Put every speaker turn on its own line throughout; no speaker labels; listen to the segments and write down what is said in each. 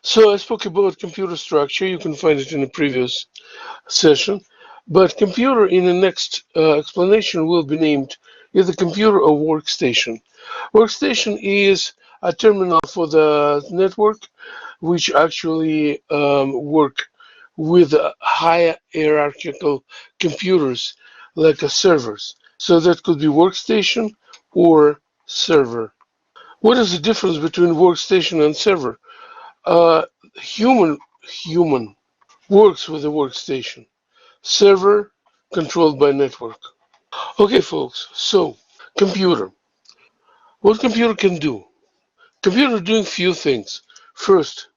So I spoke about computer structure. You can find it in a previous session. But computer in the next explanation will be named either computer or workstation. Workstation is a terminal for the network which actually work with higher hierarchical computers like servers. So that could be workstation or server. What is the difference between workstation and server? Uh, human works with a workstation. Server controlled by network. Okay, folks. So computer. What computer can do? Computer doing few things. First,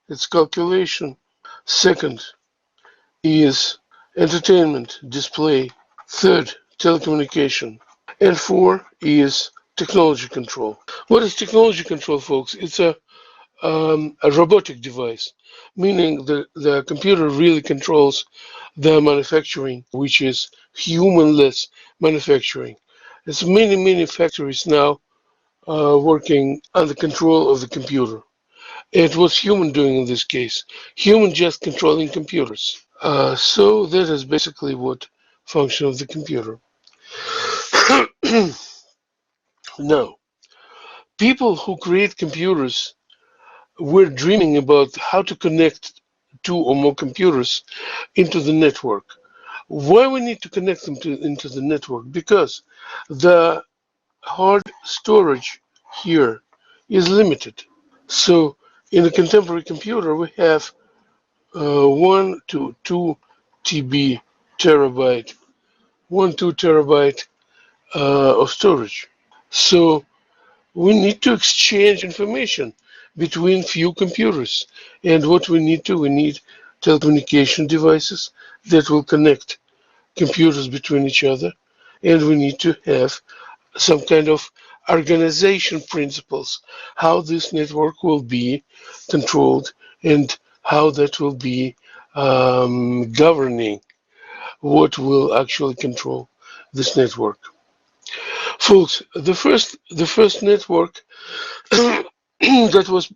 it's calculation. Second is entertainment, display. Third, telecommunication. And four is technology control. What is technology control, folks? It's a robotic device, meaning the computer really controls the manufacturing, which is humanless manufacturing. There's many factories now working under control of the computer. And what's human doing in this case? Human just controlling computers. So that is basically what function of the computer. Now, people who create computers were dreaming about how to connect two or more computers into the network. Why we need to connect them into the network? Because the hard storage here is limited. So in a contemporary computer, we have 1 to 2 TB terabyte, 2 terabyte of storage. So we need to exchange information between few computers. And what we need telecommunication devices that will connect computers between each other. And we need to have some kind of organization principles, how this network will be controlled and how that will be governing what will actually control this network. Folks, the first network that was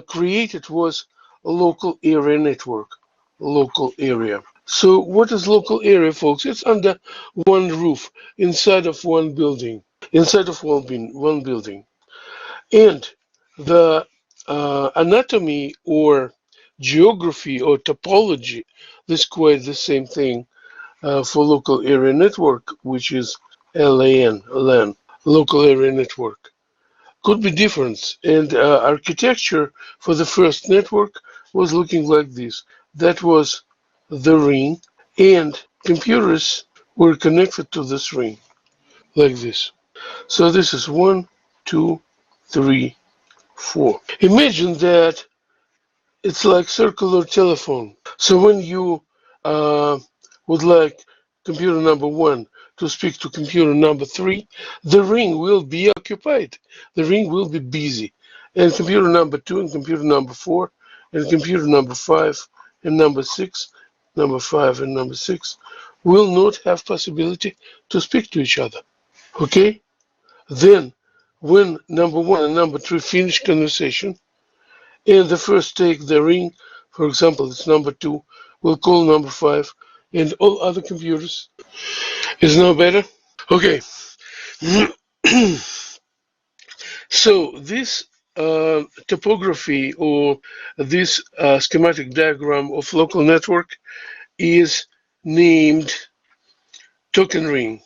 created was a local area network. Local area. So what is local area, folks? It's under one roof, inside of one building. Inside of one building. And the anatomy or geography or topology is quite the same thing for local area network, which is LAN, local area network. Could be different. And architecture for the first network was looking like this. That was the ring, and computers were connected to this ring like this. So this is 1, 2, 3, 4. Imagine that it's like circular telephone. So when you uh, would like computer number 1 to speak to computer number 3, the ring will be occupied. The ring will be busy. And computer number 2 and computer number 4 and computer number 5 and number 6, number 5 and number 6 will not have possibility to speak to each other. Okay? Then when number 1 and number 3 finish conversation, and the first take the ring, for example, it's number 2, will call number 5, and all other computers is now better. Okay, so this topography or this schematic diagram of local network is named token ring.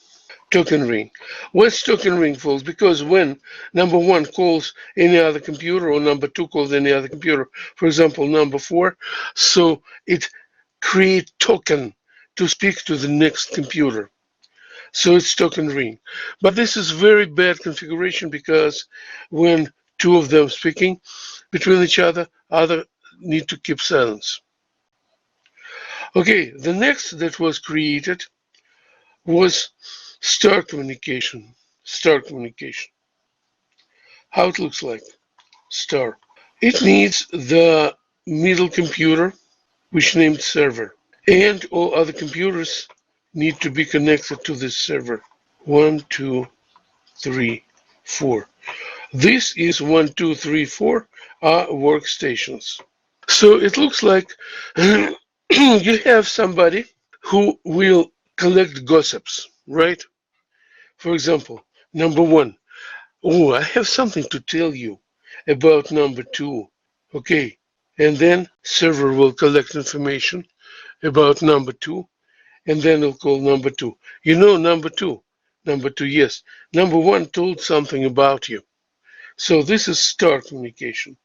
Token ring. What's token ring, folks? Because when number 1 calls any other computer or number 2 calls any other computer, for example, number 4, so it create token to speak to the next computer. So it's token ring. But this is very bad configuration because when two of them speaking between each other need to keep silence. Okay, the next that was created was star communication. Star communication. How it looks like. Star. It needs the middle computer, which named server. And all other computers need to be connected to this server. 1, 2, 3, 4. This is 1, 2, 3, 4 are workstations. So it looks like you have somebody who will collect gossips, right? For example, number one, oh, I have something to tell you about number two. Okay. And then server will collect information about number two, and then it'll call number two. You know number two. Number two, yes. Number one told something about you. So this is star communication.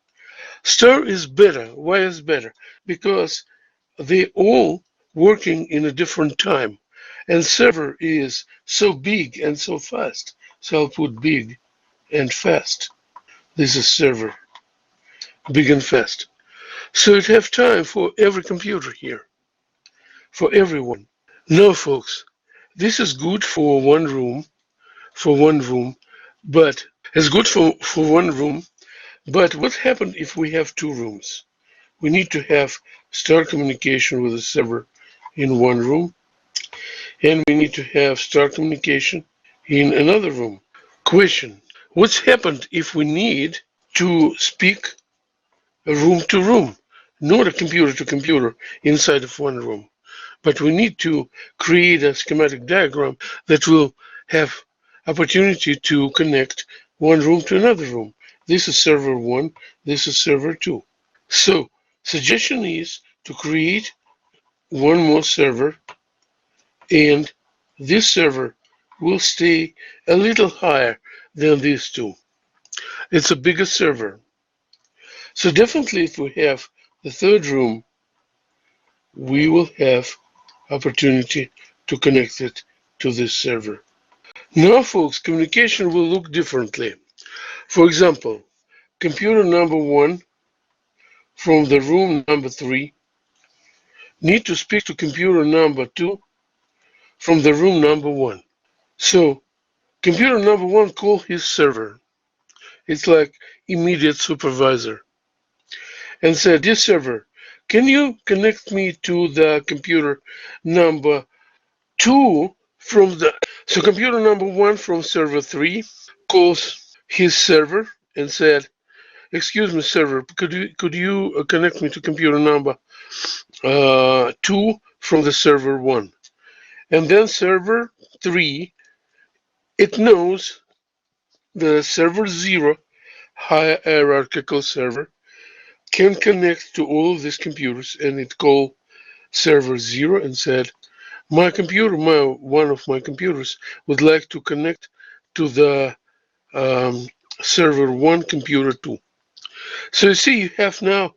Star is better. Why is better? Because they all working in a different time. And server is so big and so fast. So I'll put big and fast. This is server, big and fast. So it have time for every computer here, for everyone. No, folks, this is good for one room, but it's good for one room. But what happened if we have two rooms? We need to have star communication with the server in one room, and we need to have star communication in another room. Question: what's happened if we need to speak room to room, not a computer to computer inside of one room? But we need to create a schematic diagram that will have opportunity to connect one room to another room. This is server one, this is server two. So suggestion is to create one more server, and this server will stay a little higher than these two. It's a bigger server. So definitely if we have the third room, we will have opportunity to connect it to this server. Now, folks, communication will look differently. For example, computer number one from the room number three need to speak to computer number two from the room number one. So computer number one call his server. It's like immediate supervisor and said, dear server, can you connect me to the computer number two from the so computer number one from server three calls his server and said, excuse me, server, could you connect me to computer number two from the server one? And then server three, it knows the server zero, hierarchical server, can connect to all of these computers, and it called server zero and said, my computer, one of my computers would like to connect to the um, server one computer two. So you see, you have now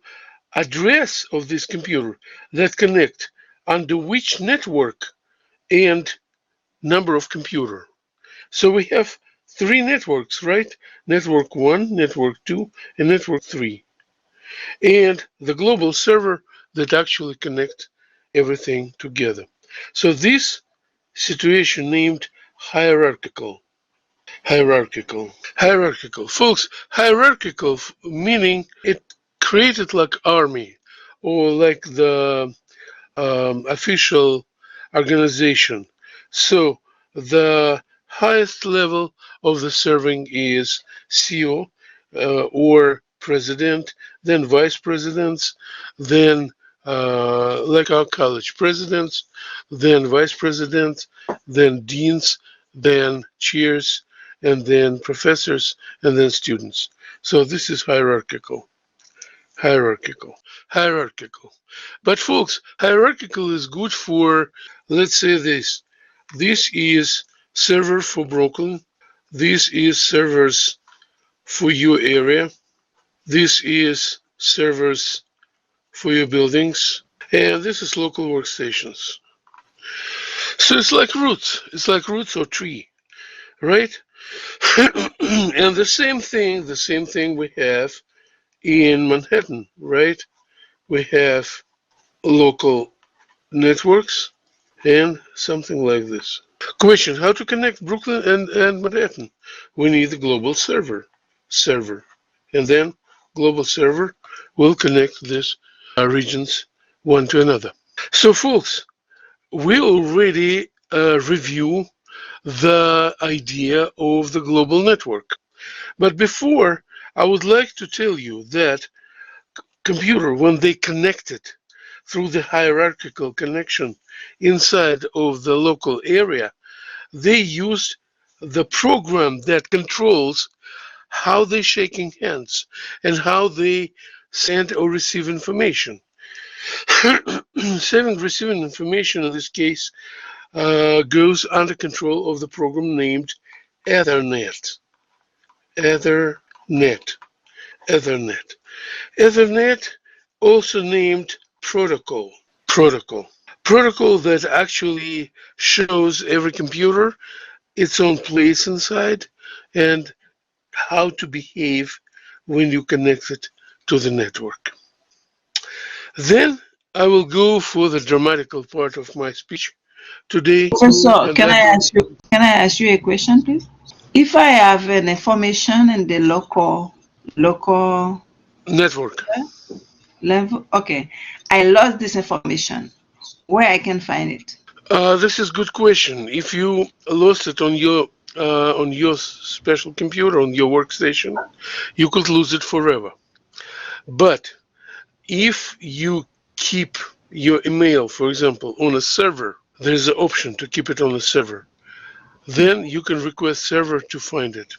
address of this computer that connect under which network and number of computer. So we have three networks, right? Network one, network two, and network three. And the global server that actually connect everything together. So this situation named hierarchical. Hierarchical. Folks, hierarchical meaning it created like army or like the official organization. So the highest level of the serving is CEO or president, then vice presidents, then like our college presidents, then vice presidents, then deans, then chairs, and then professors, and then students. So this is hierarchical. Hierarchical. Hierarchical. But folks, hierarchical is good for, let's say this. This is server for Brooklyn. This is servers for your area. This is servers for your buildings. And this is local workstations. So it's like roots. It's like roots or tree, right? And the same thing we have in Manhattan, right? We have local networks and something like this. Question: how to connect Brooklyn and Manhattan? We need the global server. And then global server will connect these regions one to another. So folks, we already review the idea of the global network. But before, I would like to tell you that computer, when they connected through the hierarchical connection inside of the local area, they used the program that controls how they shaking hands and how they send or receive information. Sending receiving information in this case goes under control of the program named Ethernet. Ethernet. Ethernet. Ethernet, also named protocol. Protocol. Protocol that actually shows every computer its own place inside and how to behave when you connect it to the network. Then I will go for the dramatical part of my speech today,
Professor,
and that will be
can I ask you a question, please? If I have an information in the local
network.
level, okay, I lost this information. Where I can find it?
This is a good question. If you lost it on your special computer on your workstation, you could lose it forever. But if you keep your email, for example, on a server, there's an option to keep it on a server. Then you can request server to find it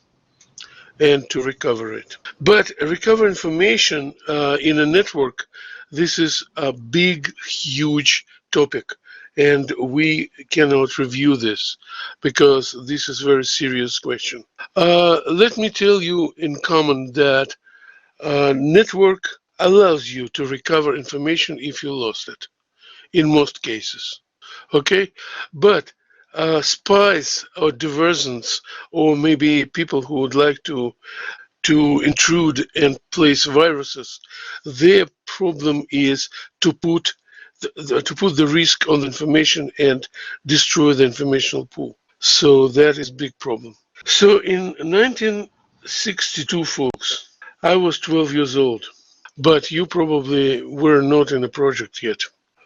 and to recover it. But recover information in a network, this is a big, huge topic. And we cannot review this because this is a very serious question. Let me tell you in common that network allows you to recover information if you lost it in most cases. Okay, but spies or diversions or maybe people who would like to intrude and place viruses, their problem is to put to put the risk on the information and destroy the informational pool. So that is a big problem. So in 1962, folks, I was 12 years old, but you probably were not in the project yet.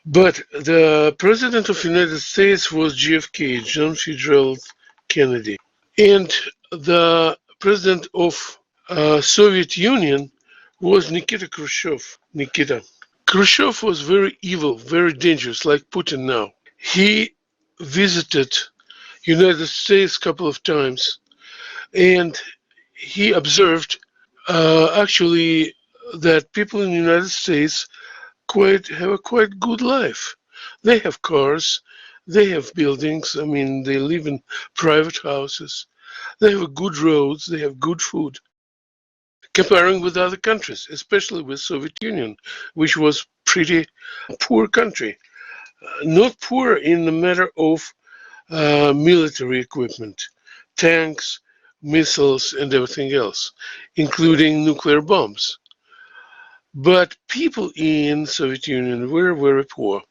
But the president of the United States was JFK, John Fitzgerald Kennedy, and the president of Soviet Union was Nikita Khrushchev. Nikita. Khrushchev was very evil, very dangerous, like Putin now. He visited United States a couple of times, and he observed actually that people in the United States quite have a quite good life. They have cars, they have buildings. I mean, they live in private houses. They have good roads. They have good food. Comparing with other countries, especially with Soviet Union, which was pretty poor country. Not poor in the matter of military equipment, tanks, missiles, and everything else, including nuclear bombs. But people in Soviet Union were very poor.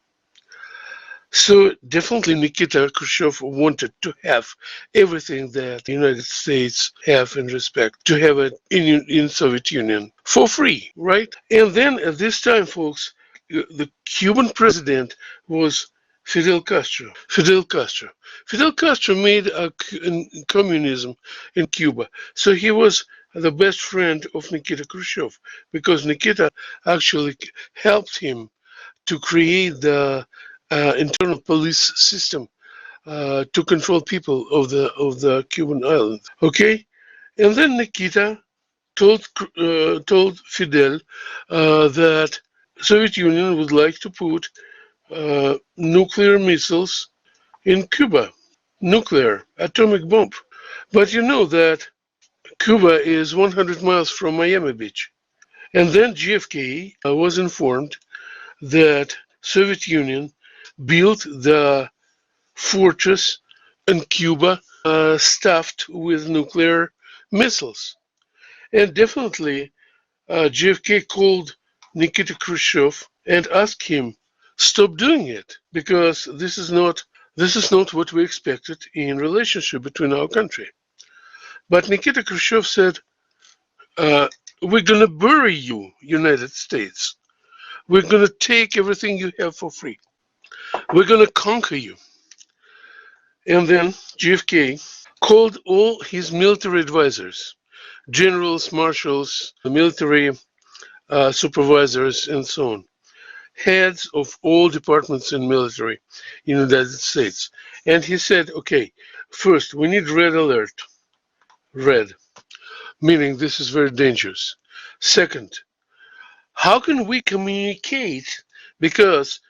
So definitely Nikita Khrushchev wanted to have everything that the United States have in respect to have it in Soviet Union for free, right? And then at this time, folks, the Cuban president was Fidel Castro. Fidel Castro. Fidel Castro made communism in Cuba. So he was the best friend of Nikita Khrushchev because Nikita actually helped him to create the internal police system to control people of the Cuban island. Okay, and then Nikita told Fidel that Soviet Union would like to put nuclear missiles in Cuba, nuclear atomic bomb. But you know that Cuba is 100 miles from Miami Beach. And then JFK was informed that Soviet Union built the fortress in Cuba stuffed with nuclear missiles. And definitely JFK called Nikita Khrushchev and asked him, stop doing it, because this is not what we expected in relationship between our country. But Nikita Khrushchev said, we're going to bury you, United States. We're going to take everything you have for free. We're going to conquer you. And then JFK called all his military advisors, generals, marshals, military supervisors, and so on. Heads of all departments in military in the United States. And he said, okay, first, we need red alert. Red, meaning this is very dangerous. Second, how can we communicate? Because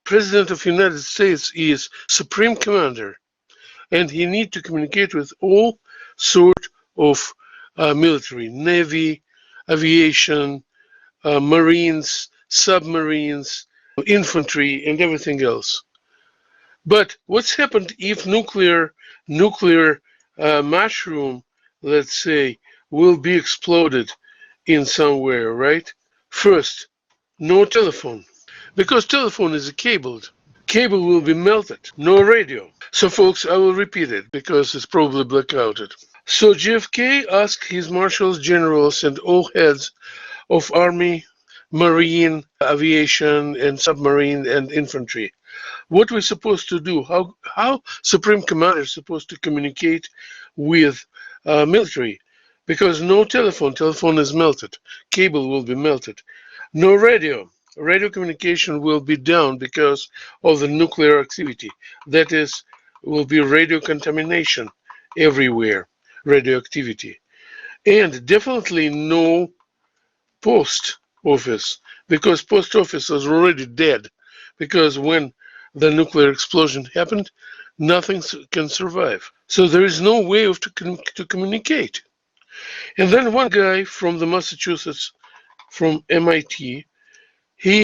President of the United States is Supreme Commander, and he need to communicate with all sort of military, Navy, aviation, Marines, submarines, infantry, and everything else. But what's happened if nuclear mushroom, let's say, will be exploded in somewhere, right? First, no telephone, because telephone is cabled. Cable will be melted. No radio. So, folks, I will repeat it because it's probably blackouted. So JFK asked his marshals, generals, and all heads of army, marine, aviation, and submarine and infantry. What we're supposed to do? How Supreme Commander is supposed to communicate with military? Because no telephone is melted. Cable will be melted. No radio. Radio communication will be down because of the nuclear activity. That is, will be radio contamination everywhere, radioactivity. And definitely no post office because post office is already dead because when the nuclear explosion happened nothing can survive, so there is no way to communicate. And then one guy from the Massachusetts, from MIT, he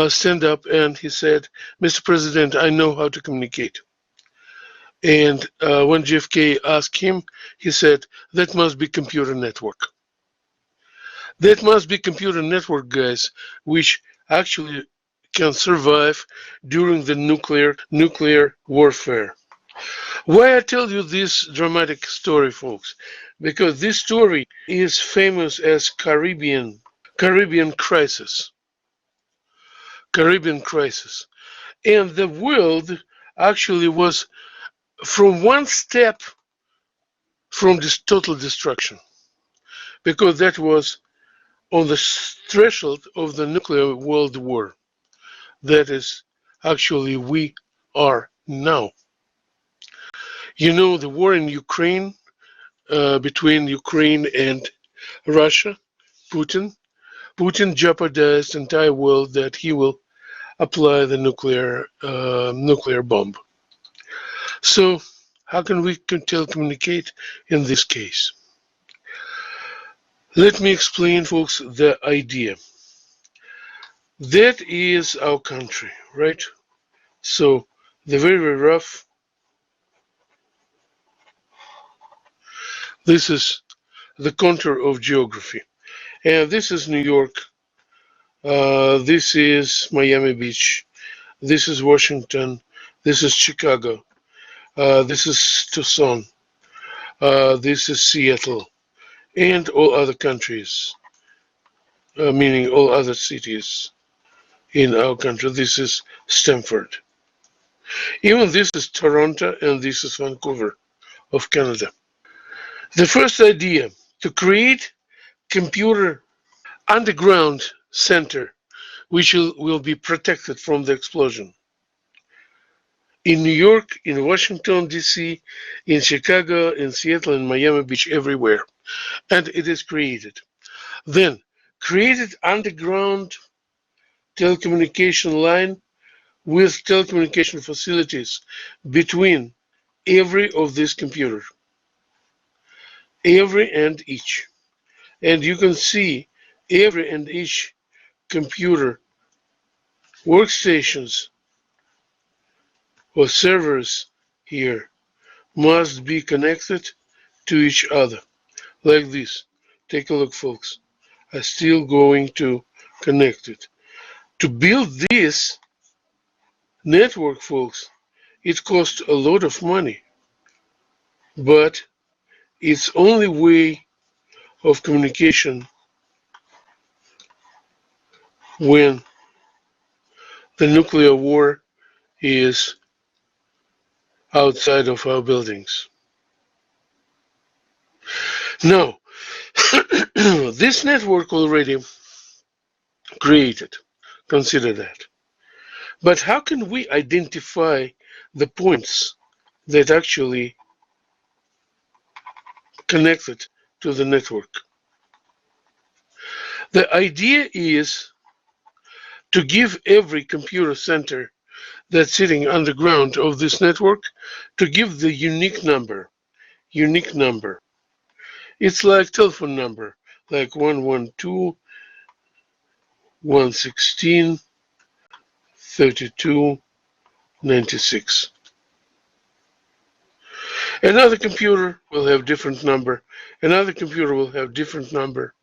stand up and he said, Mr. President, I know how to communicate. And when JFK asked him, he said, that must be computer network. That must be computer network, guys, which actually can survive during the nuclear warfare. Why I tell you this dramatic story, folks? Because this story is famous as Caribbean crisis. Caribbean crisis. And the world actually was from one step from this total destruction. Because that was on the threshold of the nuclear world war. That is actually we are now. You know the war in Ukraine, between Ukraine and Russia, Putin. Putin jeopardized the entire world that he will apply the nuclear bomb. So how can we telecommunicate in this case? Let me explain, folks, the idea. That is our country, right? So the very, very rough. This is the contour of geography. And this is New York. This is Miami Beach. This is Washington. This is Chicago. This is Tucson. This is Seattle. And all other countries, meaning all other cities in our country. This is Stamford. Even this is Toronto and this is Vancouver of Canada. The first idea to create computer underground center which will be protected from the explosion. In New York, in Washington, D.C., in Chicago, in Seattle, in Miami Beach, everywhere. And it is created. Then, created underground telecommunication line with telecommunication facilities between every of these computers. Every and each. And you can see every and each computer workstations or servers here must be connected to each other like this. Take a look, folks. I'm still going to connect it. To build this network, folks, it costs a lot of money, but it's only way of communication when the nuclear war is outside of our buildings. Now, this network already created. Consider that. But how can we identify the points that actually connected to the network? The idea is to give every computer center that's sitting underground of this network to give the unique number. Unique number. It's like telephone number, like 112, 116, 32, 96. Another computer will have different number. Another computer will have different number.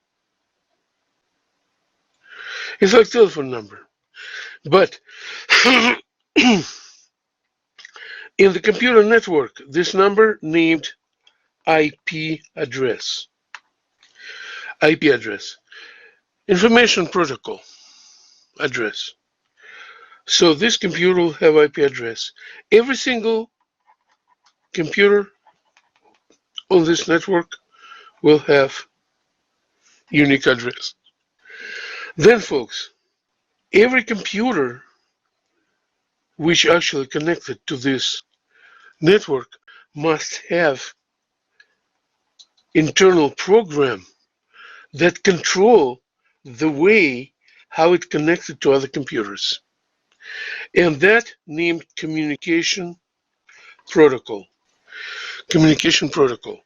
It's like telephone number. But in the computer network, this number named IP address. IP address. Information protocol address. So this computer will have IP address. Every single computer on this network will have unique address. Then folks, every computer which actually connected to this network must have internal program that control the way how it connected to other computers. And that named communication protocol. Communication protocol.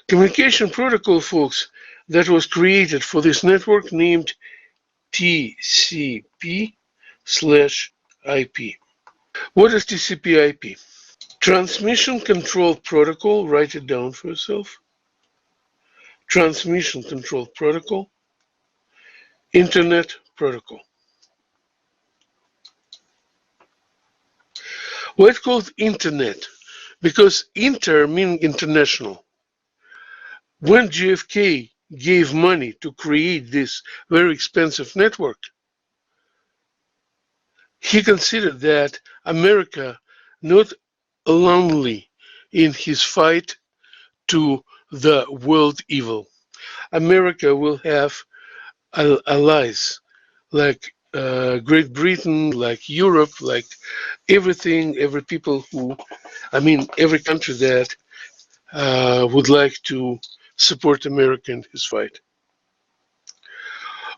Communication protocol, folks, that was created for this network named TCP/IP. What is TCP/IP? Transmission Control Protocol, write it down for yourself. Transmission Control Protocol, Internet Protocol. Why it's called Internet? Because inter meaning international. When JFK gave money to create this very expensive network, he considered that America not lonely in his fight to the world evil. America will have allies like Great Britain, like Europe, like everything, every people who, every country that would like to support America in his fight.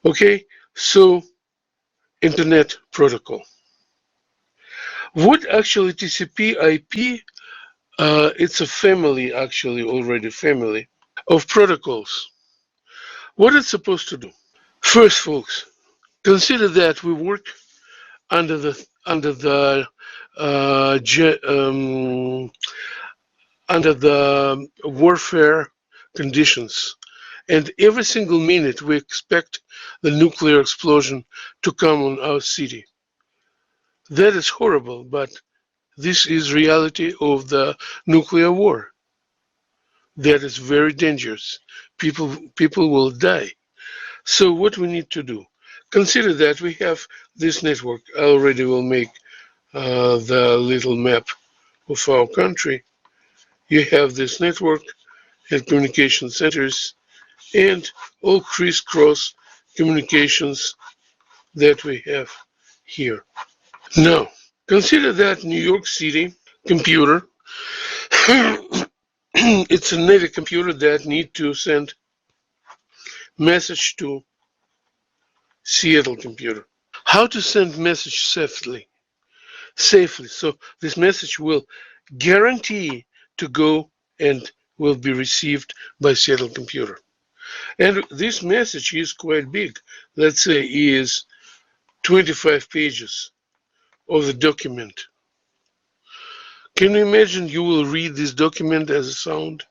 Okay, so Internet Protocol. What actually TCP/IP? It's a family, actually already family of protocols. What it's supposed to do? First, folks, consider that we work under the uh, under the warfare conditions, and every single minute we expect the nuclear explosion to come on our city. That is horrible, but this is reality of the nuclear war. That is very dangerous. People will die. So what we need to do? Consider that we have this network. I already will make the little map of our country. You have this network and communication centers and all crisscross communications that we have here. Now, consider that New York City computer. It's a native computer that need to send message to Seattle computer. How to send message safely? So this message will guarantee to go and will be received by Seattle computer. And this message is quite big. Let's say is 25 pages of the document. Can you imagine you will read this document as a sound?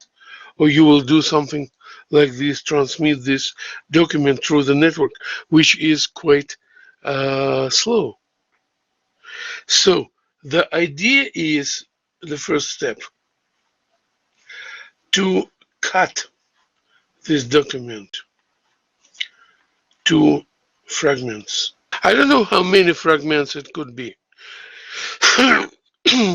Or you will do something like this, transmit this document through the network, which is quite slow. So the idea is the first step to cut this document to fragments. I don't know how many fragments it could be.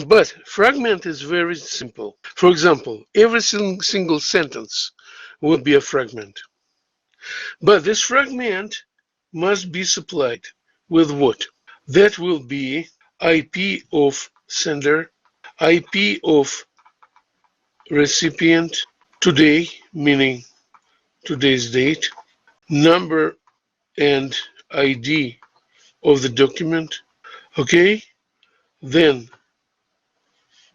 But fragment is very simple. For example, every single sentence would be a fragment. But this fragment must be supplied with what? That will be IP of sender, IP of recipient, today, meaning today's date, number and ID of the document. Okay, then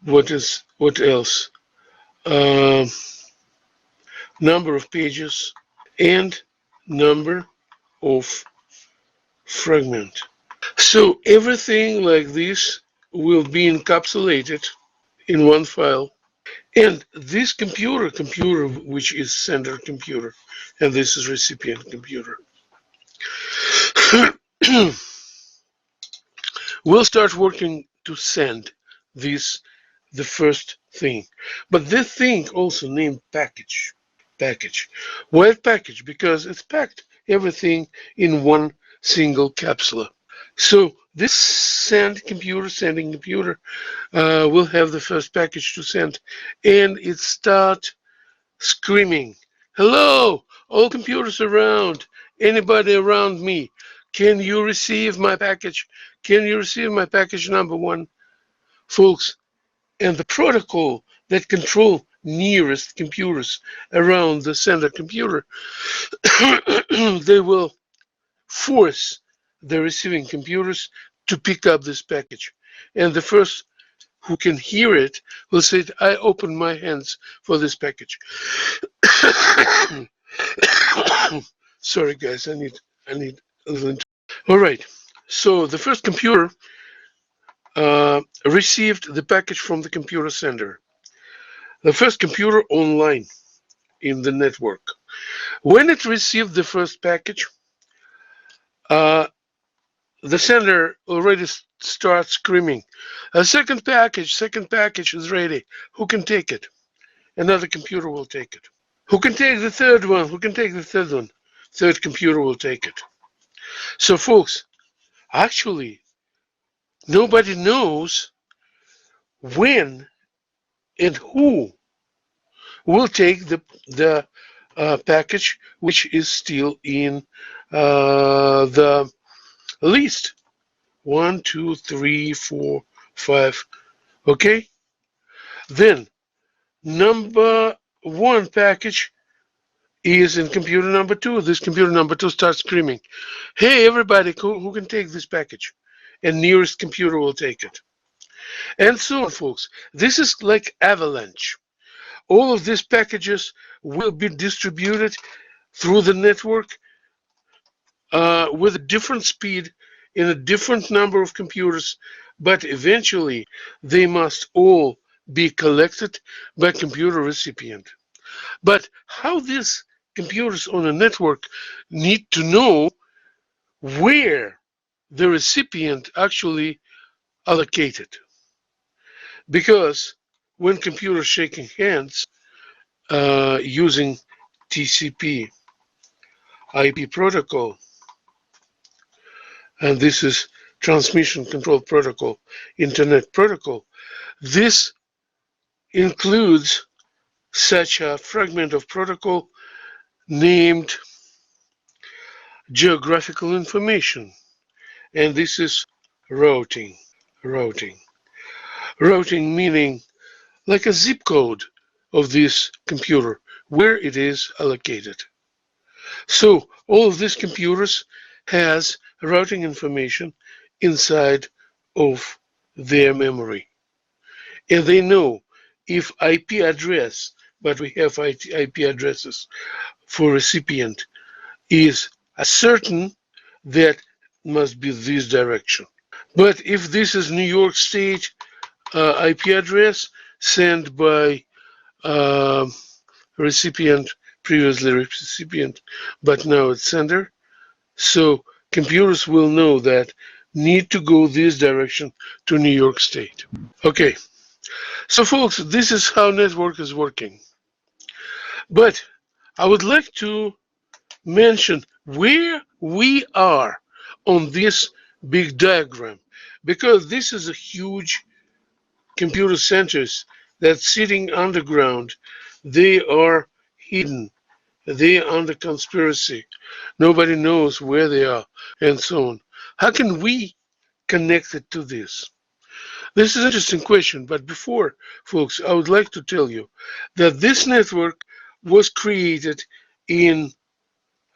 what else? Uh, Number of pages and number of fragment. So everything like this will be encapsulated in one file. And this computer which is sender computer, and this is recipient computer, will start working to send this, the first thing. But this thing also named package. Why package? Because it's packed everything in one single capsule. So this sending computer will have the first package to send, and it start screaming, "Hello, all computers around, anybody around me? Can you receive my package? Can you receive my package number one?" Folks, and the protocol that control nearest computers around the sender computer, they will force the receiving computers to pick up this package. And the first who can hear it will say, "I open my hands for this package." Sorry guys, I need a little. All right. So the first computer received the package from the computer sender. The first computer online in the network. When it received the first package, uh, the sender already starts screaming, "A second package is ready. Who can take it?" Another computer will take it. "Who can take the third one? Who can take the third one?" Third computer will take it. So folks, actually, nobody knows when and who will take the package which is still in the list. 1, 2, 3, 4, 5. Okay? Then number one package is in computer number two. This computer number two starts screaming, "Hey, everybody, who can take this package?" And nearest computer will take it. And so on, folks. This is like avalanche. All of these packages will be distributed through the network with a different speed in a different number of computers, but eventually they must all be collected by computer recipient. But how these computers on a network need to know where the recipient actually allocated? Because when computers shaking hands using TCP IP protocol, and this is transmission control protocol, internet protocol, this includes such a fragment of protocol named geographical information, and this is routing. Routing. Routing meaning like a zip code of this computer, where it is allocated. So all of these computers has routing information inside of their memory. And they know if IP address, but we have IP addresses for recipient, is a certain, that must be this direction. But if this is New York State IP address sent by recipient, previously recipient, but now it's sender, so computers will know that need to go this direction to New York State. Okay, so folks, this is how network is working. But I would like to mention where we are on this big diagram, because this is a huge computer centers that's sitting underground. They are hidden They are under conspiracy. Nobody knows where they are, and so on. How can we connect it to this? This is an interesting question, but before, folks, I would like to tell you that this network was created in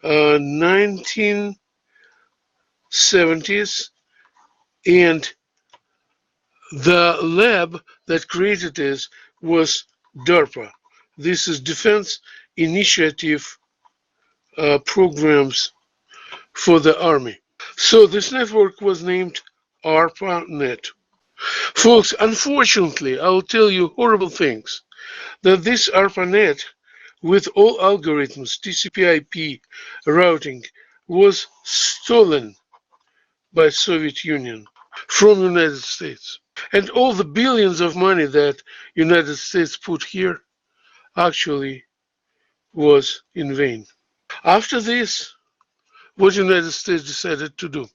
1970s, and the lab that created this was DARPA. This is Defense Initiative Programs for the Army. So this network was named ARPANET. Folks, unfortunately, I will tell you horrible things. That this ARPANET, with all algorithms, TCP/IP routing, was stolen by Soviet Union from United States. And all the billions of money that United States put here actually was in vain. After this, what United States decided to do?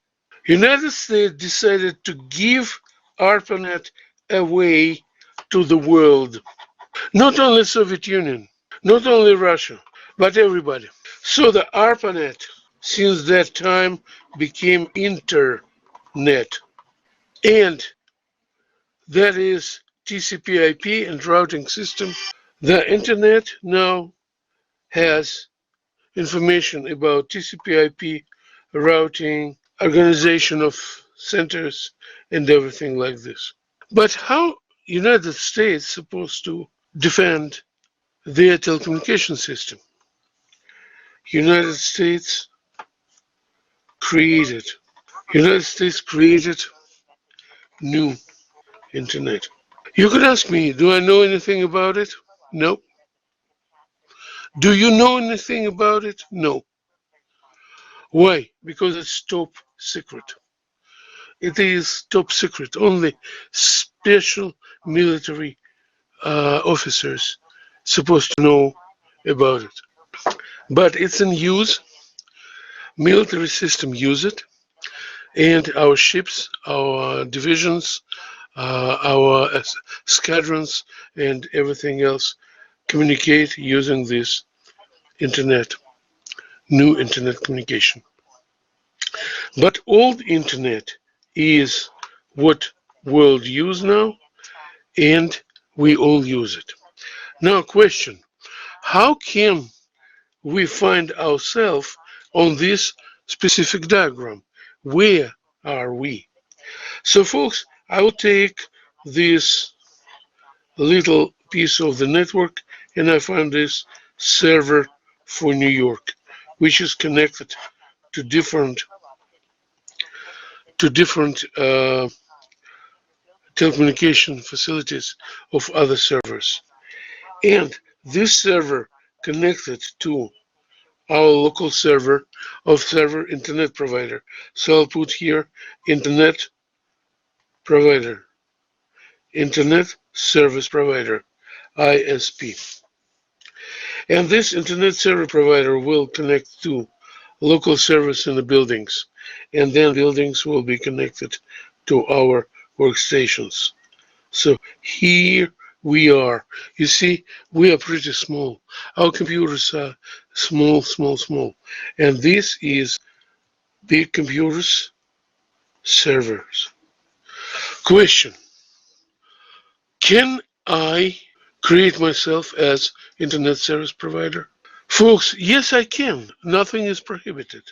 United States decided to give ARPANET away to the world. Not only Soviet Union, not only Russia, but everybody. So the ARPANET, since that time, became Internet. And that is TCP/IP and routing system. The Internet now has information about TCP/IP, routing, organization of centers, and everything like this. But how United States supposed to defend their telecommunication system? United States created United States created new internet. You could ask me, do I know anything about it? No. Do you know anything about it? No. Why? Because it's top secret. It is top secret. Only special military officers supposed to know about it. But it's in use. Military system use it, and our ships, our divisions, our squadrons, and everything else communicate using this internet, new internet communication. But old internet is what world use now, and we all use it. Now, question: how can we find ourselves on this specific diagram? Where are we? So, folks, I will take this little piece of the network and I find this server for New York, which is connected to different telecommunication facilities of other servers. And this server connected to our local server of server internet provider. So I'll put here internet provider, internet service provider, ISP. And this internet service provider will connect to local servers in the buildings, and then buildings will be connected to our workstations. So here we are. You see, we are pretty small. Our computers are small, small, small. And this is big computers, servers. Question: can I create myself as internet service provider? Folks, yes, I can. Nothing is prohibited.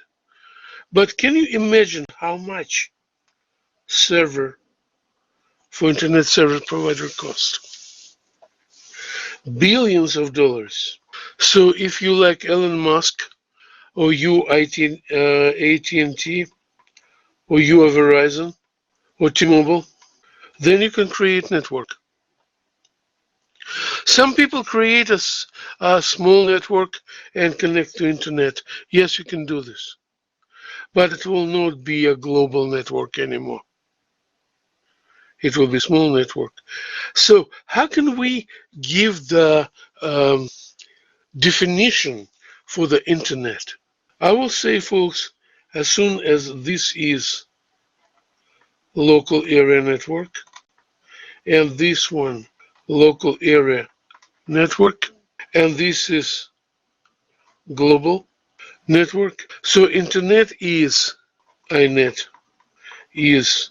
But can you imagine how much server for internet service provider costs? Billions of dollars. So if you like Elon Musk, or you AT&T, or you are Verizon, or T-Mobile, then you can create network. Some people create a small network and connect to internet. Yes, you can do this, but it will not be a global network anymore. It will be a small network. So how can we give the definition for the internet? I will say, folks, as soon as this is local area network and this one local area network, and this is global network. So internet is iNet is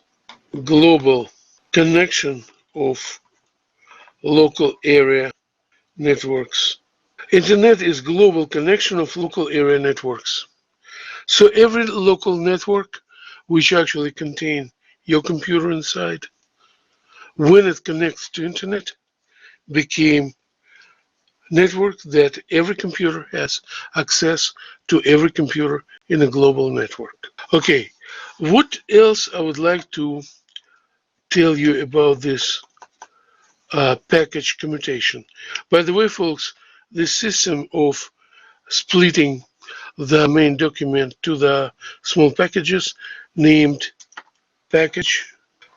global connection of local area networks. Internet is global connection of local area networks. So every local network, which actually contain your computer inside, when it connects to internet, became network that every computer has access to every computer in a global network. Okay, what else I would like to tell you about this package commutation? By the way, folks, this system of splitting the main document to the small packages named package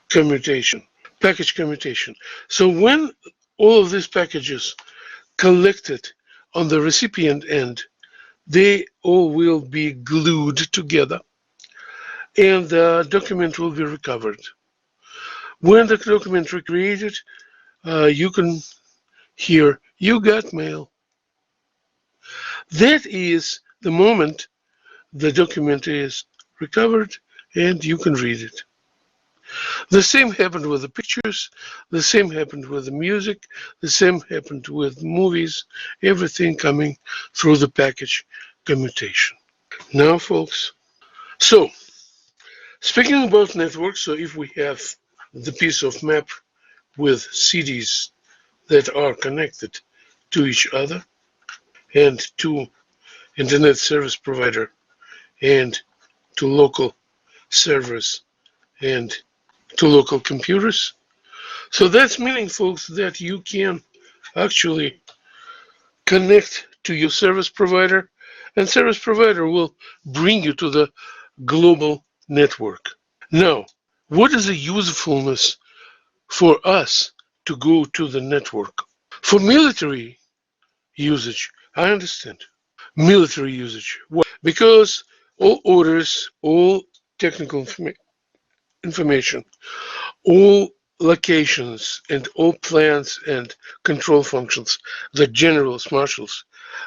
commutation. Package commutation. So when all of these packages collected on the recipient end, they all will be glued together and the document will be recovered. When the document recreated, you can hear, "You got mail." That is the moment the document is recovered and you can read it. The same happened with the pictures, the same happened with the music, the same happened with movies, everything coming through the package commutation. Now, folks, so speaking about networks, so if we have the piece of map with cities that are connected to each other and to internet service provider and to local servers and to local computers. So that's meaning, folks, that you can actually connect to your service provider, and service provider will bring you to the global network. Now, what is the usefulness for us to go to the network? For military usage, I understand. Military usage. Why? Because all orders, all technical information, all locations, and all plans and control functions that generals, marshals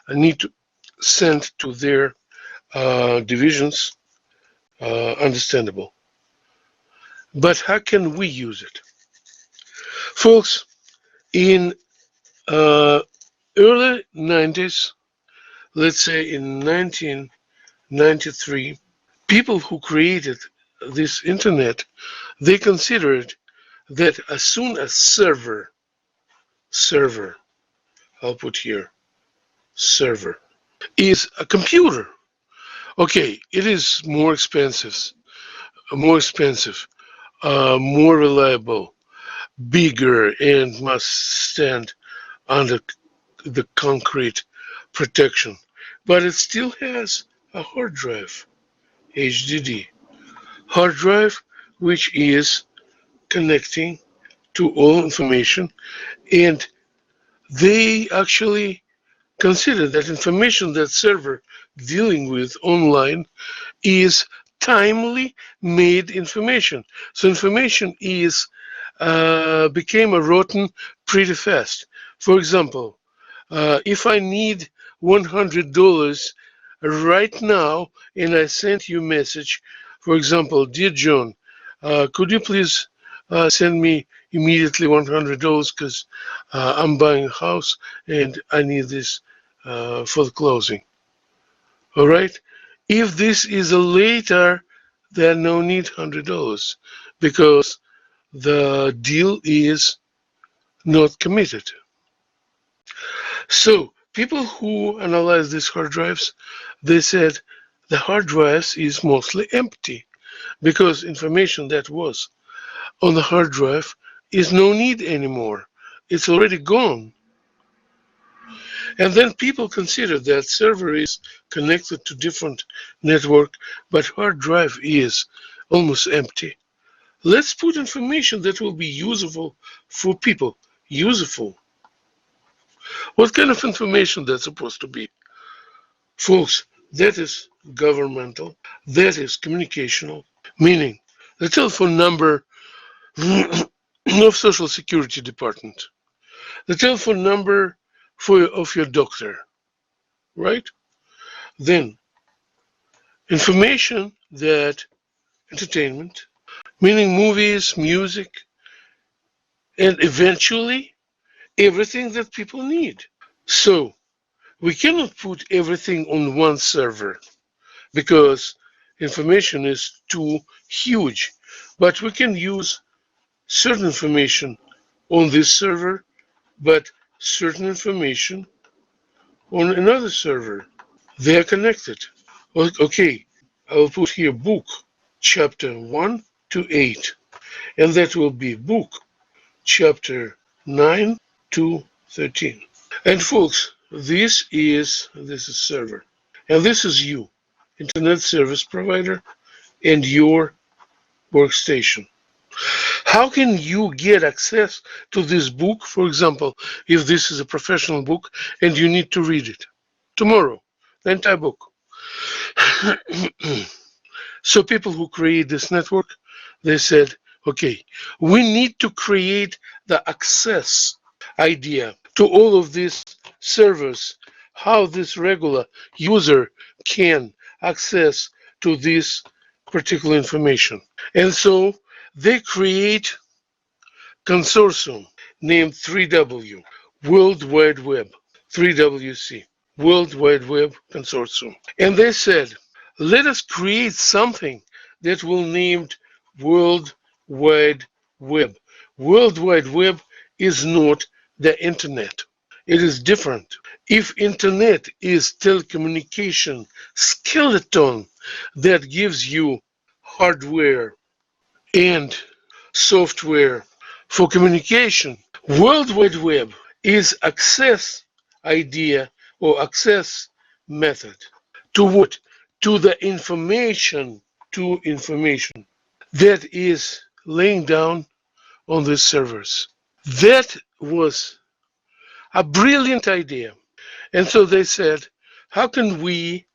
need to send to their divisions, understandable. But how can we use it? Folks, in uh, early 90s, let's say in 1993, people who created this internet, they considered that as soon as server, I'll put here, server, is a computer. Okay, it is more reliable, bigger, and must stand under the concrete protection. But it still has a hard drive, HDD. Hard drive, which is connecting to all information, and they actually consider that information that server dealing with online is timely made information. So information is became a rotten pretty fast. For example, if I need $100 right now and I sent you a message, for example, dear John, could you please send me immediately $100 because I'm buying a house and I need this for the closing. All right. If this is a later, then no need $100 because the deal is not committed. So people who analyze these hard drives, they said the hard drives is mostly empty because information that was on the hard drive is no need anymore. It's already gone. And then people consider that server is connected to different network, but hard drive is almost empty. Let's put information that will be useful for people. Useful. What kind of information that's supposed to be? Folks, that is governmental, that is communicational, meaning the telephone number of Social Security Department, the telephone number of your doctor, right? Then information that entertainment, meaning movies, music, and eventually everything that people need. So we cannot put everything on one server because information is too huge. But we can use certain information on this server, but certain information on another server. They are connected. Okay, I will put here book chapter 1 to 8, and that will be book chapter 9 to 13. And folks, this is server, and this is you, internet service provider, and your workstation. How can you get access to this book, for example, if this is a professional book and you need to read it tomorrow, the entire book? So people who create this network, they said, okay, we need to create the access idea to all of these servers, how this regular user can access to this particular information. And so they create consortium named 3W, World Wide Web, 3WC, World Wide Web Consortium. And they said, let us create something that will named World Wide Web. World Wide Web is not the internet. It is different. If internet is telecommunication skeleton that gives you hardware and software for communication, World Wide Web is access idea or access method to what? To the information, to information that is laying down on these servers. That was a brilliant idea. And so they said, how can we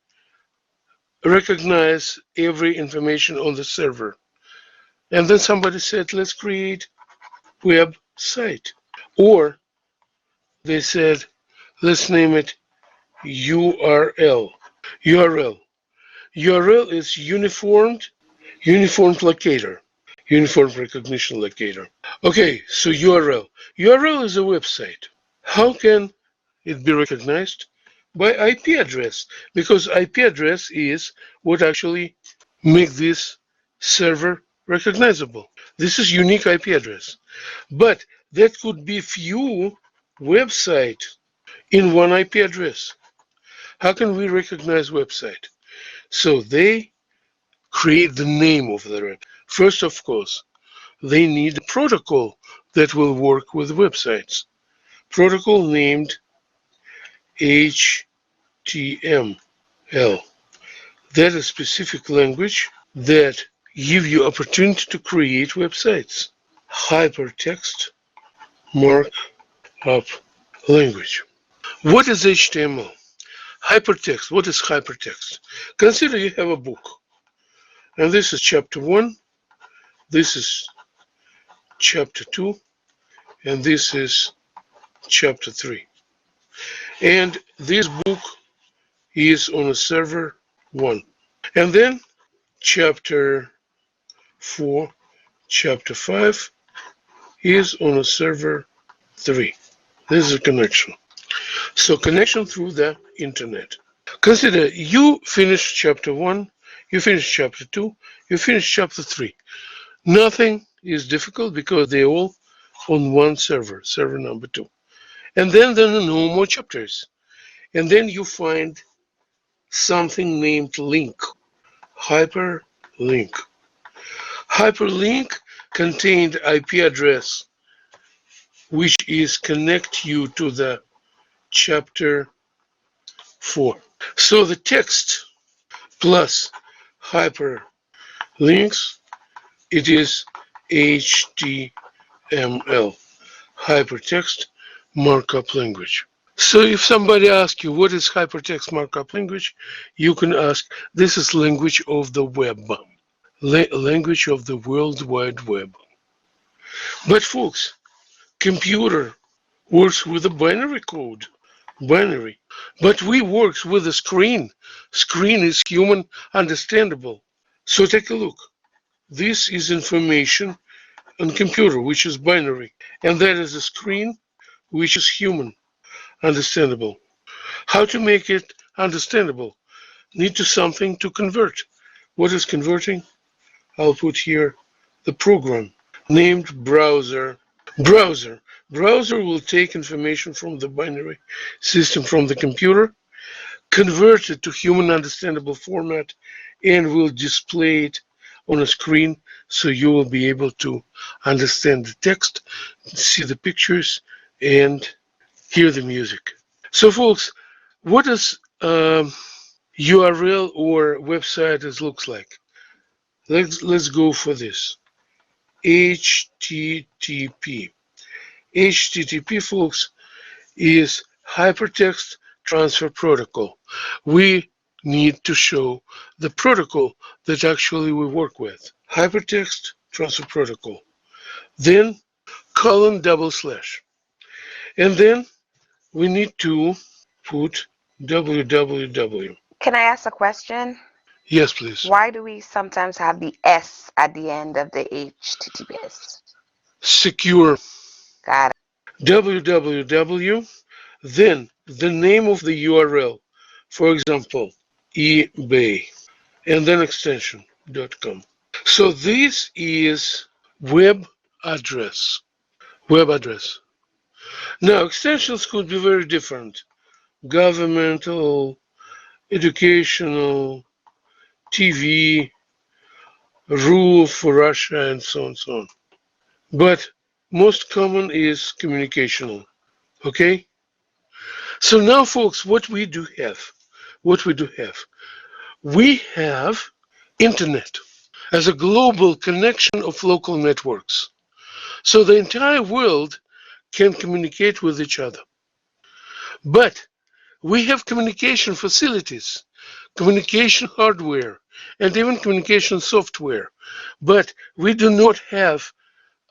recognize every information on the server? And then somebody said, let's create website. Or they said, let's name it URL. URL. URL is uniformed locator, uniform recognition locator. Okay, so URL. URL is a website. How can it be recognized? By IP address, because IP address is what actually make this server recognizable. This is unique IP address. But that could be few websites in one IP address. How can we recognize website? So they create the name of the web. First, of course, they need a protocol that will work with websites. Protocol named HTML. That is specific language that give you opportunity to create websites. Hypertext markup language. What is HTML? Hypertext. What is hypertext? Consider you have a book. And this is chapter 1, this is chapter 2, and this is chapter 3. And this book is on a server 1. And then chapter 4, chapter 5 is on a server 3. This is a connection. So connection through the internet. Consider you finish chapter 1, you finish chapter 2, you finish chapter 3. Nothing is difficult because they're all on one server, server number 2. And then there are no more chapters. And then you find something named link, hyperlink. Hyperlink contained IP address, which is connect you to the chapter 4. So the text plus hyperlinks, it is HTML, hypertext markup language. So if somebody asks you what is hypertext markup language, you can ask, this is language of the web, language of the World Wide Web. But folks, computer works with a binary code. binary. But we works with a screen. Screen is human understandable. So take a look. This is information on computer, which is binary, and that is a screen, which is human understandable. How to make it understandable? Need to something to convert. What is converting? I'll put here the program named browser. Browser. Browser will take information from the binary system from the computer, convert it to human understandable format, and will display it on a screen so you will be able to understand the text, see the pictures, and hear the music. So, folks, what does URL or website looks like? Let's go for this. HTTP. HTTP, folks, is Hypertext Transfer Protocol. We need to show the protocol that actually we work with. Hypertext Transfer Protocol. Then colon // and then we need to put www.
Can I ask a question?
Yes, please.
Why do we sometimes have the S at the end of the HTTPS?
Secure.
Got it.
www, then the name of the URL, for example, eBay, and then extension .com. So this is web address. Web address. Now extensions could be very different. Governmental, educational, TV, rule for Russia, and so on and so on. But most common is communicational. Okay? So now, folks, what we do have, we have internet as a global connection of local networks. So the entire world can communicate with each other. But we have communication facilities, communication hardware, and even communication software. But we do not have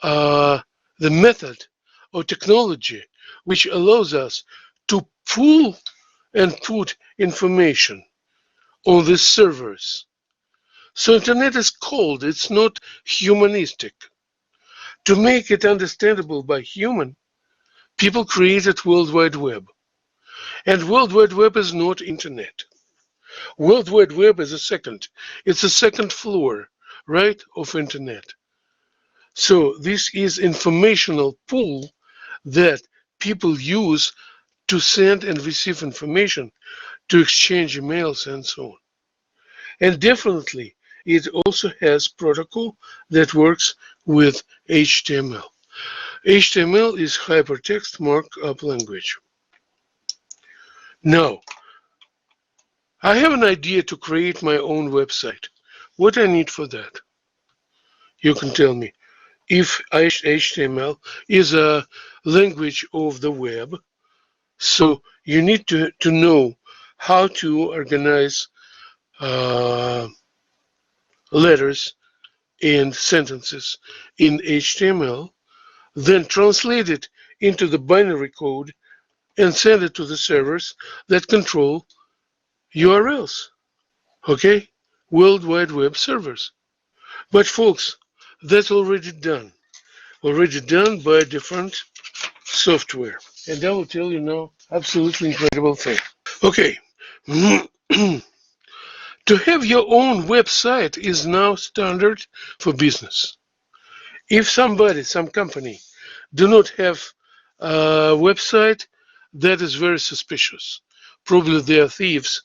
the method or technology which allows us to pull and put information on these servers. So internet is cold, it's not humanistic. To make it understandable by human, people created World Wide Web. And World Wide Web is not internet. World Wide Web is it's a second floor, right, of internet. So this is informational pool that people use to send and receive information, to exchange emails and so on. And definitely it also has protocol that works with HTML. HTML is hypertext markup language. Now, I have an idea to create my own website. What I need for that? You can tell me. If HTML is a language of the web, so you need to know how to organize letters and sentences in HTML, then translate it into the binary code and send it to the servers that control URLs. Okay? World Wide Web servers. But folks, that's already done by different software. And I will tell you now, absolutely incredible thing. Okay. To have your own website is now standard for business. If some company do not have a website, that is very suspicious. Probably they are thieves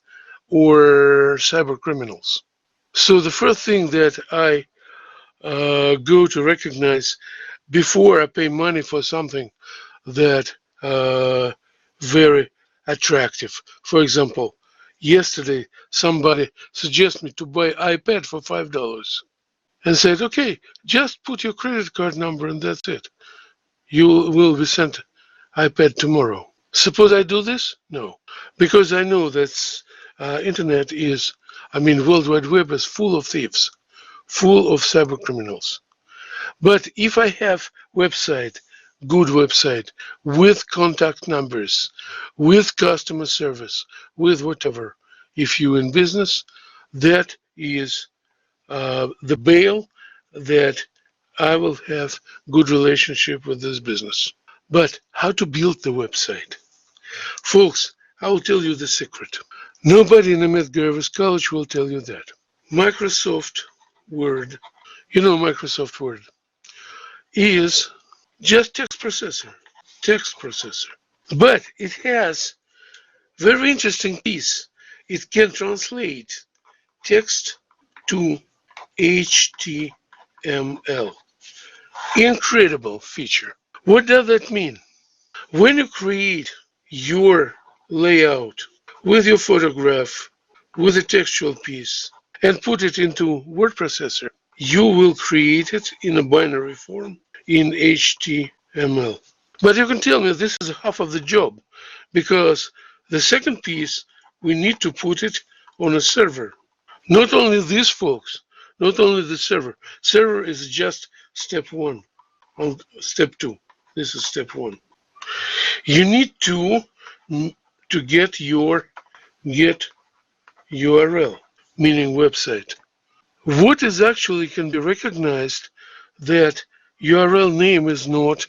or cyber criminals. So the first thing that I go to recognize before I pay money for something that very attractive. For example, yesterday somebody suggested me to buy iPad for $5 and said, okay, just put your credit card number and that's it. You will be sent iPad tomorrow. Suppose I do this? No, because I know that internet World Wide Web is full of thieves, full of cyber criminals. But if I have website good website with contact numbers, with customer service, with whatever. If you're in business, that is the bail that I will have good relationship with this business. But how to build the website? Folks, I will tell you the secret. Nobody in the Medgar College will tell you that. Microsoft Word, you know Microsoft Word, is just text processor. Text processor. But it has very interesting piece. It can translate text to HTML. Incredible feature. What does that mean? When you create your layout with your photograph, with a textual piece, and put it into word processor, you will create it in a binary form in HTML. But you can tell me this is half of the job because the second piece, we need to put it on a server. Not only this, folks, not only the server. Server is just step one. On step two, this is step one. You need to get URL, meaning website. What is actually can be recognized that URL name is not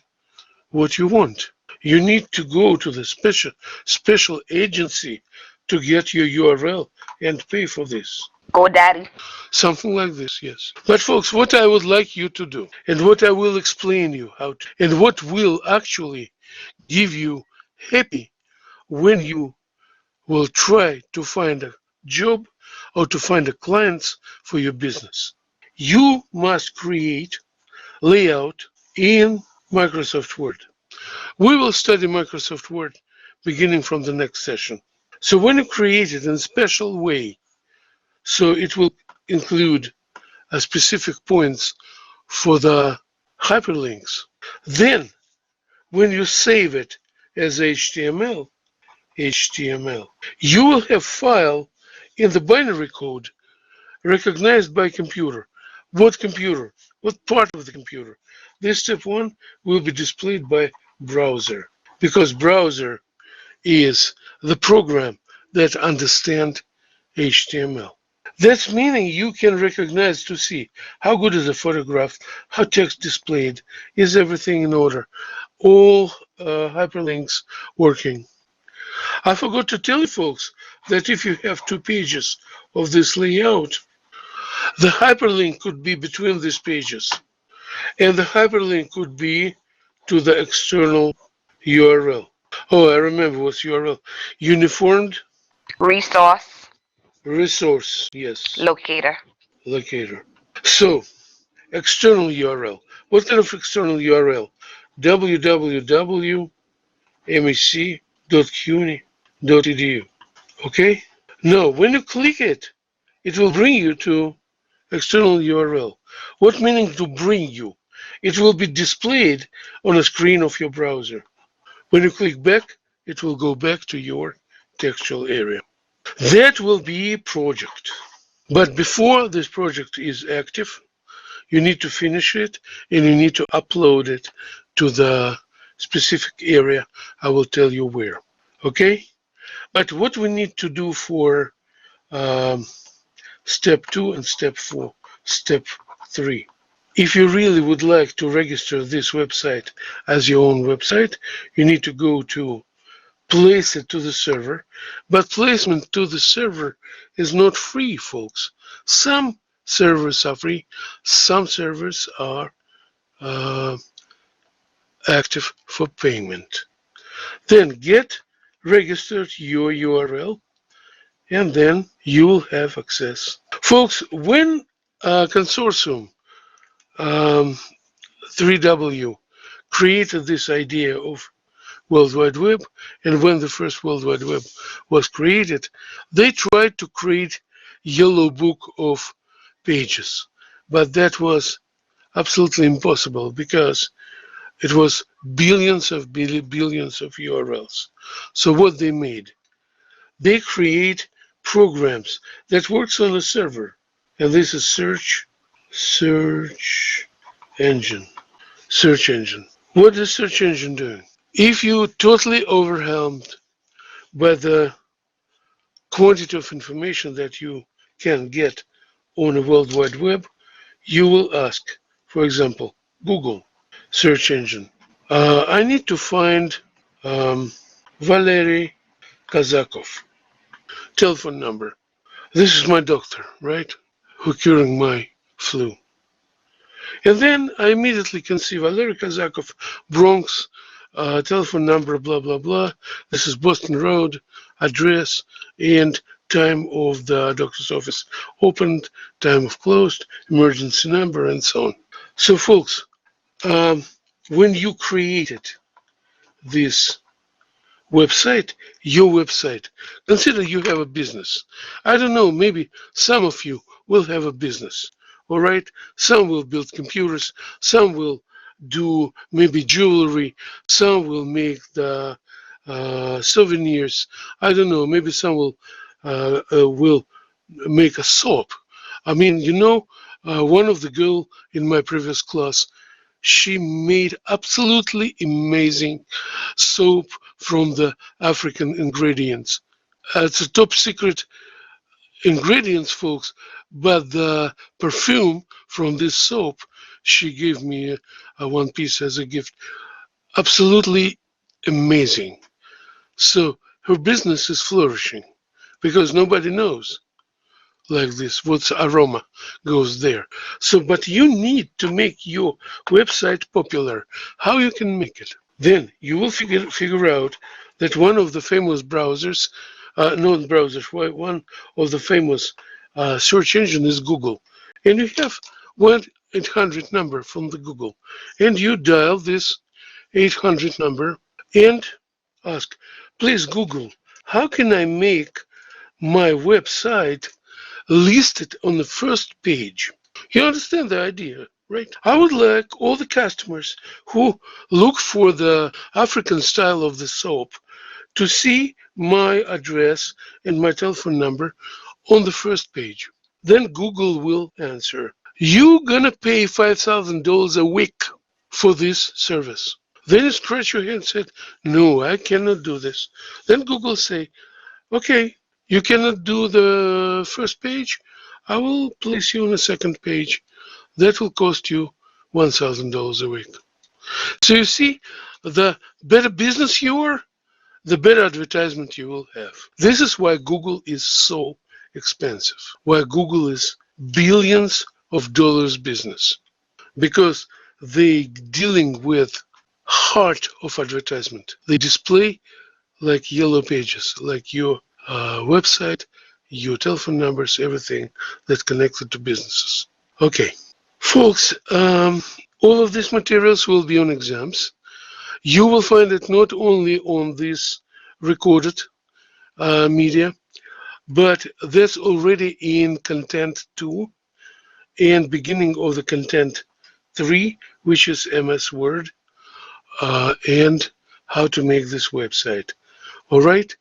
what you want. You need to go to the special agency to get your URL and pay for this.
GoDaddy.
Something like this, yes. But folks, what I would like you to do, and what I will explain you how to, and what will actually give you happy when you will try to find a job or to find a clients for your business. You must create layout in Microsoft Word. We will study Microsoft Word beginning from the next session. So when you create it in a special way, so it will include a specific points for the hyperlinks. Then when you save it as HTML, you will have file in the binary code recognized by computer. What computer? What part of the computer? This step one will be displayed by browser because browser is the program that understands HTML. That's meaning you can recognize to see how good is the photograph, how text displayed, is everything in order, all hyperlinks working. I forgot to tell you folks that if you have two pages of this layout, the hyperlink could be between these pages and the hyperlink could be to the external URL. Oh, I remember what's URL. Uniformed
Resource
resource, yes,
locator.
locator. So, external URL. What kind of external URL? www.mec.cuny.edu. Okay? Now, when you click it, it will bring you to external URL. What meaning to bring you? It will be displayed on a screen of your browser. When you click back, it will go back to your textual area. That will be a project. But before this project is active, you need to finish it and you need to upload it to the specific area. I will tell you where. Okay? But what we need to do for step 2 and step 4, step 3. If you really would like to register this website as your own website, you need to go to place it to the server. But placement to the server is not free, folks. Some servers are free, some servers are active for payment. Then get registered your URL and then you will have access. Folks, when consortium 3W created this idea of World Wide Web, and when the first World Wide Web was created, they tried to create yellow book of pages, but that was absolutely impossible because it was billions of URLs. So what they made, they create programs that works on a server, and this is search engine. What is search engine doing? If you're totally overwhelmed by the quantity of information that you can get on a World Wide Web, you will ask, for example, Google search engine. I need to find um, Valery Kazakov, telephone number. This is my doctor, right? Who curing my flu. And then I immediately can see Valery Kazakov, Bronx, telephone number, blah, blah, blah. This is Boston Road, address, and time of the doctor's office opened, time of closed, emergency number, and so on. So, folks, um, when you created this website, your website, consider you have a business. I don't know, maybe some of you will have a business. All right, some will build computers, some will do maybe jewelry, some will make the souvenirs. I don't know, maybe some will make a soap. I mean, one of the girl in my previous class, she made absolutely amazing soap from the African ingredients. It's a top secret ingredients, folks, but the perfume from this soap, she gave me one piece as a gift. Absolutely amazing. So her business is flourishing because nobody knows like this what aroma goes there. So, but you need to make your website popular. How you can make it? Then you will figure out that one of the famous browsers, not browsers, one of the famous search engine is Google, and you have 1-800 number from the Google, and you dial this 800 number and ask, please Google, how can I make my website listed on the first page? You understand the idea, right? I would like all the customers who look for the African style of the soap to see my address and my telephone number on the first page. Then Google will answer, you're gonna pay $5,000 a week for this service. Then you scratch your head and said, no, I cannot do this. Then Google say, okay, you cannot do the first page. I will place you on a second page. That will cost you $1,000 a week. So you see, the better business you are, the better advertisement you will have. This is why Google is so expensive, why Google is billions of dollars business, because they dealing with heart of advertisement. They display like yellow pages, like your website, your telephone numbers, everything that's connected to businesses. Okay, folks, all of these materials will be on exams. You will find it not only on this recorded media, but that's already in content 2 and beginning of the content 3, which is MS Word and how to make this website. All right.